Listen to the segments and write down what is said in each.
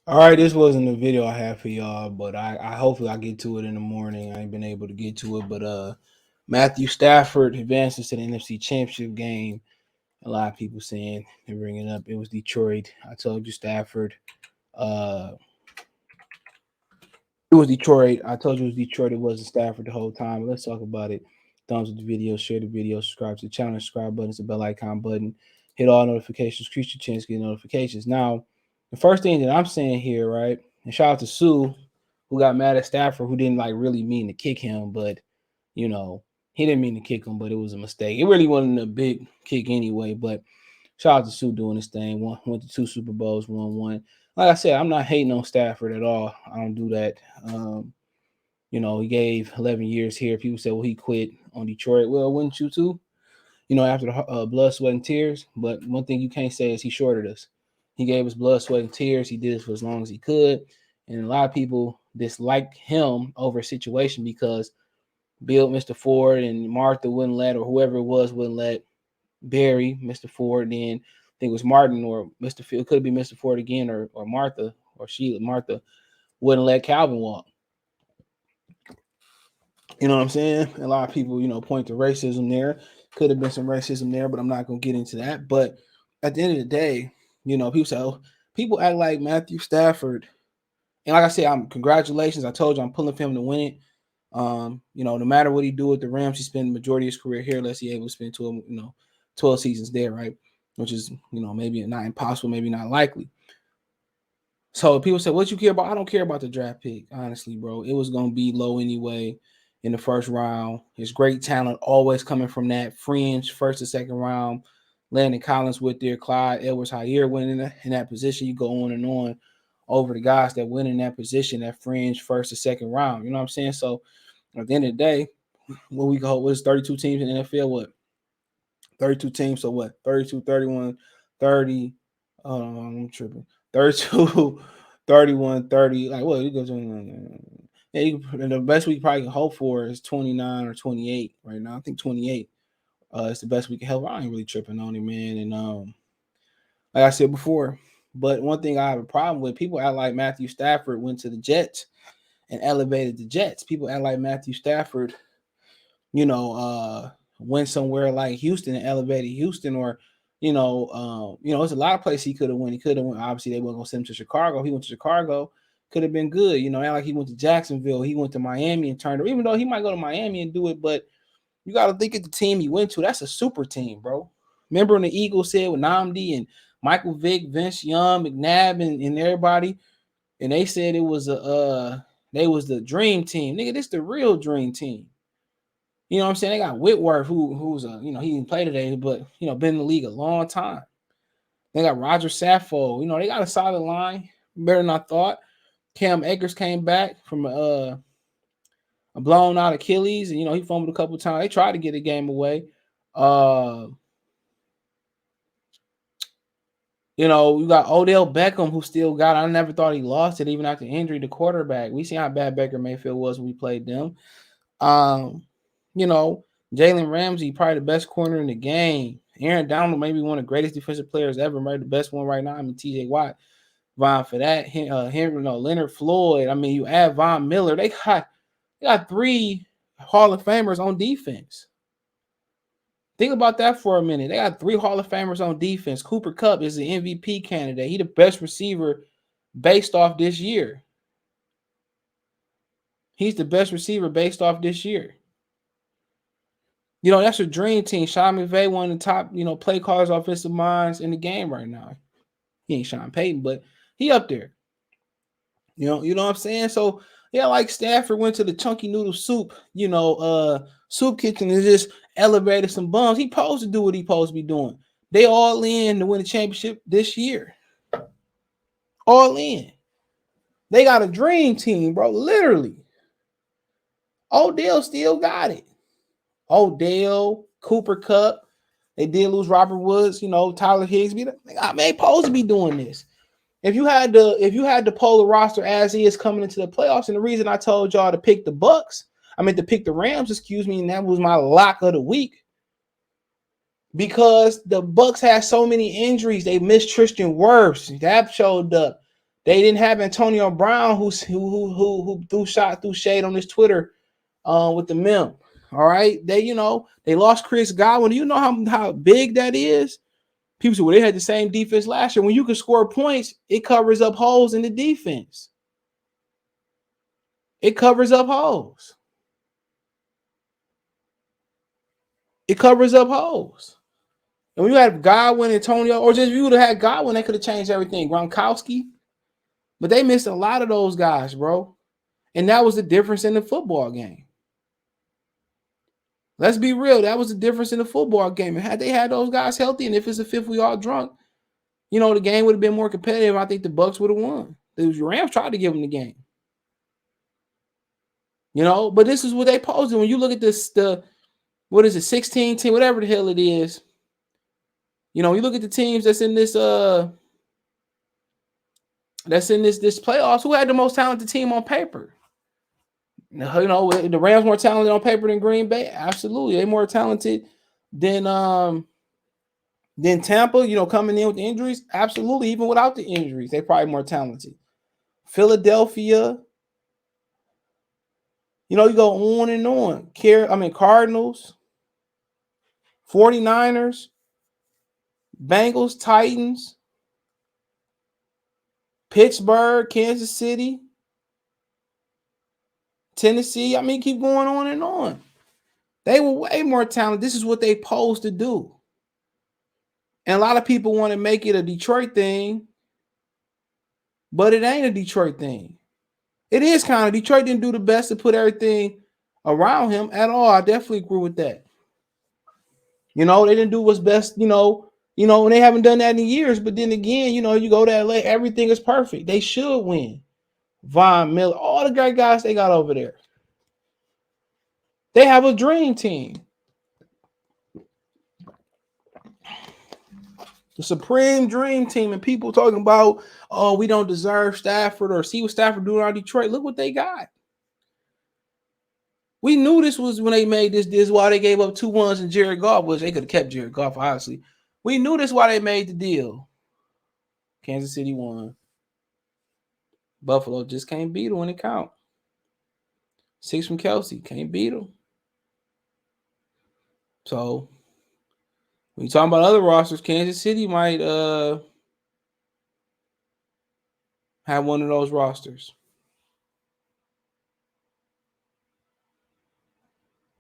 All right, this wasn't the video I have for y'all, but I hopefully I get to it in the morning. I ain't been able to get to it, but Matthew Stafford advances to the NFC Championship game. A lot of people saying they're bringing up it was Detroit. I told you Stafford. Uh, it was Detroit. I told you it was Detroit. It wasn't Stafford the whole time. But let's talk about it. Thumbs up the video, share the video, subscribe to the channel, subscribe button, the bell icon button, hit all notifications, increase your chance to get notifications. Now, the first thing that I'm saying here, right? And shout out to Sue, who got mad at Stafford, who didn't like really mean to kick him, but you know, he didn't mean to kick him, but it was a mistake. It really wasn't a big kick anyway, but shout out to Sue doing this thing. Went to two Super Bowls, won one. Like I said, I'm not hating on Stafford at all. I don't do that. He gave 11 years here. People say, well, he quit on Detroit. Well, wouldn't you too? After the blood, sweat, and tears. But one thing you can't say is he shorted us. He gave us blood, sweat, and tears. He did it for as long as he could. And a lot of people dislike him over a situation because Bill, Mr. Ford, and Martha wouldn't let, or whoever it was, wouldn't let Barry, Mr. Ford, then I think it was Martin or Mr. Field. It could be Mr. Ford again or Martha or Sheila. Martha wouldn't let Calvin walk. You know what I'm saying? A lot of people, point to racism there. Could have been some racism there, but I'm not going to get into that. But at the end of the day, people say, oh, people act like Matthew Stafford. And like I said, congratulations. I told you I'm pulling for him to win it. No matter what he do with the Rams, he spent the majority of his career here, unless he able to spend 12 seasons there, right? Which is, maybe not impossible, maybe not likely. So people say, what you care about? I don't care about the draft pick, honestly, bro. It was going to be low anyway in the first round. His great talent always coming from that fringe first or second round. Landon Collins with there, Clyde Edwards-Helaire winning in that position. You go on and on over the guys that win in that position, that fringe first or second round. You know what I'm saying? So at the end of the day, what we call was 32 teams in the NFL, what? 32 teams, so what? 32, 31, 30. I'm tripping. 32, 31, 30. Like, what? You go to, the best we probably can hope for is 29 or 28 right now. I think 28 is the best we can help. I ain't really tripping on it, man. And like I said before, but one thing I have a problem with, people act like Matthew Stafford went to the Jets and elevated the Jets. People act like Matthew Stafford, went somewhere like Houston and elevated Houston, or there's a lot of places he could have went. He could have went. Obviously, they weren't gonna send him to Chicago. He went to Chicago, could have been good. Like he went to Jacksonville, he went to Miami and turned. Even though he might go to Miami and do it, but you got to think of the team he went to. That's a super team, bro. Remember when the Eagles said with Namdi and Michael Vick, Vince Young, McNabb, and everybody, and they said it was they was the dream team. Nigga, this the real dream team. You know what I'm saying? They got Whitworth, who's he didn't play today, but been in the league a long time. They got Roger Saffold. They got a solid line, better than I thought. Cam Akers came back from a blown out Achilles, and he fumbled a couple times. They tried to get the game away. You got Odell Beckham, who still got. I never thought he lost it, even after injury. The quarterback. We see how bad Baker Mayfield was when we played them. Jalen Ramsey, probably the best corner in the game. Aaron Donald, maybe one of the greatest defensive players ever, maybe the best one right now. I mean, TJ Watt, vying for that. Leonard Floyd. I mean, you add Von Miller. They got 3 Hall of Famers on defense. Think about that for a minute. They got 3 Hall of Famers on defense. Cooper Kupp is the MVP candidate. He the best receiver based off this year. He's the best receiver based off this year. That's a dream team. Sean McVay, one of the top, play callers, offensive minds in the game right now. He ain't Sean Payton, but he up there. You know what I'm saying? So yeah, like Stafford went to the chunky noodle soup, soup kitchen and just elevated some bums. He supposed to do what he supposed to be doing. They all in to win the championship this year. All in. They got a dream team, bro. Literally. Odell still got it. Odell, Cooper Kupp. They did lose Robert Woods, Tyler Higsby. They supposed to be doing this. If you had to poll the roster as he is coming into the playoffs, and the reason I told y'all to pick the to pick the Rams, and that was my lock of the week. Because the Bucks had so many injuries. They missed Tristan Wirfs. That showed up. They didn't have Antonio Brown, who threw shade on his Twitter, with the meme. All right, they lost Chris Godwin. Do you know how big that is? People say, well, they had the same defense last year. When you can score points, it covers up holes in the defense. It covers up holes. It covers up holes. And when you had Godwin, Antonio, or just if you would have had Godwin, they could have changed everything. Gronkowski. But they missed a lot of those guys, bro. And that was the difference in the football game. Let's be real. That was the difference in the football game. And had they had those guys healthy, and if it's a fifth we all drunk, the game would have been more competitive. I think the Bucs would have won. The Rams tried to give them the game. But this is what they posted. When you look at this, what is it, 16 team, whatever the hell it is. You look at the teams that's in this playoffs. Who had the most talented team on paper? The Rams more talented on paper than Green Bay. Absolutely, they more talented than Tampa. Coming in with the injuries. Absolutely, even without the injuries, they probably more talented. Philadelphia. You go on and on. Cardinals, 49ers, Bengals, Titans, Pittsburgh, Kansas City, Tennessee. Keep going on and on. They were way more talented. This is what they posed to do. And a lot of people want to make it a Detroit thing, but it ain't a Detroit thing. It is kind of. Detroit didn't do the best to put everything around him at all. I definitely agree with that. They didn't do what's best, and they haven't done that in years. But then again, you go to LA, everything is perfect. They should win. Von Miller, all the great guys they got over there. They have a dream team. The supreme dream team, and people talking about, oh, we don't deserve Stafford or see what Stafford doing on Detroit. Look what they got. We knew this was when they made this. This is why they gave up 2 1s and Jared Goff, which they could have kept Jared Goff, obviously. We knew this why they made the deal. Kansas City won. Buffalo just can't beat them when it count. 6 from Kelsey, can't beat them. So when you talking about other rosters, Kansas City might have one of those rosters.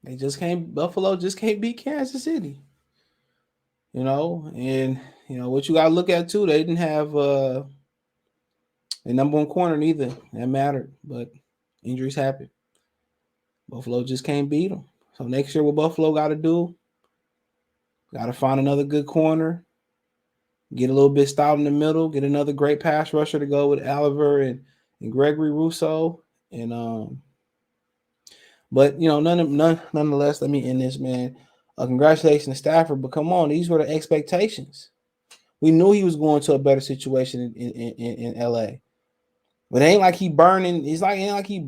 Buffalo just can't beat Kansas City. And what you gotta look at too, they didn't have a number one corner neither. That mattered, but injuries happen. Buffalo just can't beat them. So next year, what Buffalo got to do? Got to find another good corner, get a little bit stout in the middle, get another great pass rusher to go with Oliver and Gregory Rousseau, and but nonetheless, let me end this, man. Congratulations to Stafford, but come on, these were the expectations. We knew he was going to a better situation in LA. But it ain't like he burning. It ain't like he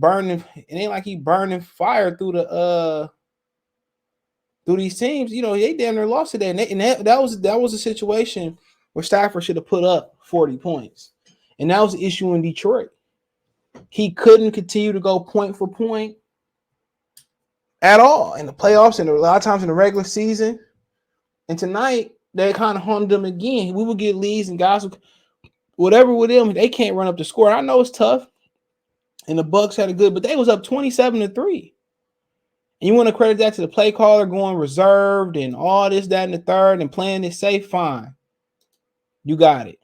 burning fire through these teams. They damn near lost today, and that was a situation where Stafford should have put up 40 points, and that was the issue in Detroit. He couldn't continue to go point for point at all in the playoffs, and a lot of times in the regular season. And tonight they kind of haunted him again. We would get leads, and guys, whatever with them, they can't run up the score. I know it's tough. And the Bucs had a good, but they was up 27-3. And you want to credit that to the play caller going reserved and all this, that, and the third and playing it safe, fine. You got it.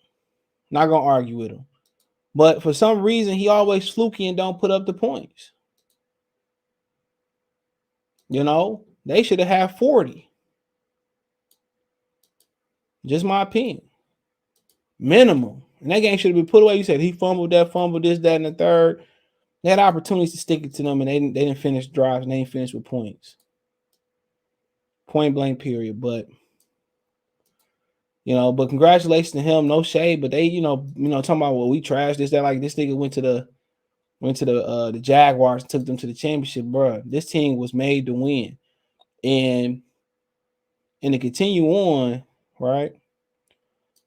Not going to argue with him. But for some reason, he always fluky and don't put up the points. They should have had 40. Just my opinion. Minimum. And that game should have been put away. You said he fumbled, this, that, and the third. They had opportunities to stick it to them, and they didn't finish drives, and they didn't finish with points. Point blank, period. But but congratulations to him. No shade, but they, talking about, well, we trashed this, that, like this nigga went to the Jaguars and took them to the championship, bro. This team was made to win, and to continue on, right?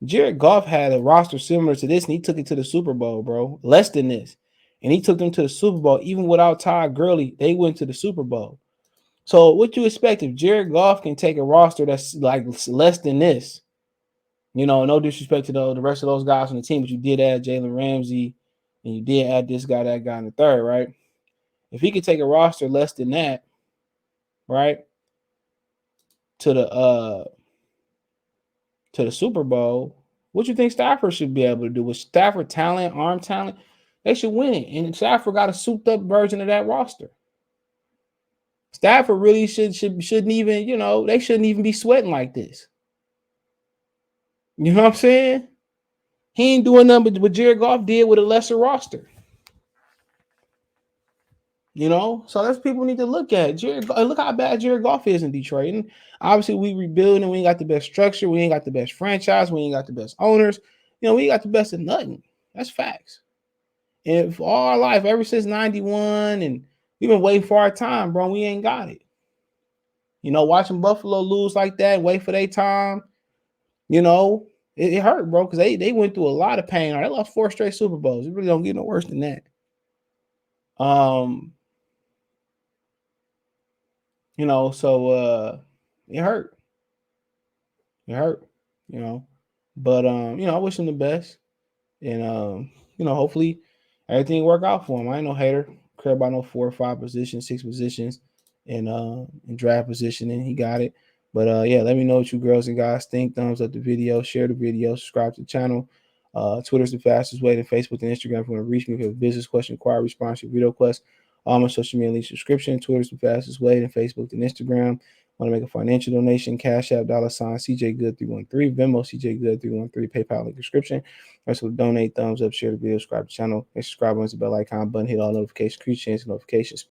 Jared Goff had a roster similar to this, and he took it to the Super Bowl, bro. Less than this. And he took them to the Super Bowl. Even without Todd Gurley, they went to the Super Bowl. So what you expect if Jared Goff can take a roster that's like less than this? You know, no disrespect to the rest of those guys on the team, but you did add Jalen Ramsey, and you did add this guy, that guy in the third, right? If he could take a roster less than that, right, to the Super Bowl, what you think Stafford should be able to do? With Stafford talent, arm talent, they should win it. And Stafford got a souped up version of that roster. Stafford really shouldn't even, you know, they shouldn't even be sweating like this. You know what I'm saying? He ain't doing nothing but what Jared Goff did with a lesser roster. You know, so that's people need to look at. Look how bad Jared Goff is in Detroit. And obviously, we rebuilding. We ain't got the best structure. We ain't got the best franchise. We ain't got the best owners. You know, we ain't got the best of nothing. That's facts. And for all our life, ever since '91, and we've been waiting for our time, bro. We ain't got it. You know, watching Buffalo lose like that, wait for their time. You know, it hurt, bro, because they went through a lot of pain. They lost 4 straight Super Bowls. It really don't get no worse than that. You know, so it hurt. It hurt, you know. But you know, I wish him the best. And you know, hopefully everything work out for him. I ain't no hater. Care about no 4 or 5 positions, 6 positions in draft position, and he got it. But yeah, let me know what you girls and guys think. Thumbs up the video, share the video, subscribe to the channel. Twitter's the fastest way to Facebook and Instagram. If you want to reach me if you have a business question, inquiry, response, your video quest. All my social media link subscription. Twitter's the fastest way to Facebook and Instagram. Want to make a financial donation? Cash App, $ CJ Good 313, Venmo CJ Good 313, PayPal link description. Also, donate, thumbs up, share the video, subscribe to the channel, and subscribe on the bell icon button, hit all notifications, increase chance notifications.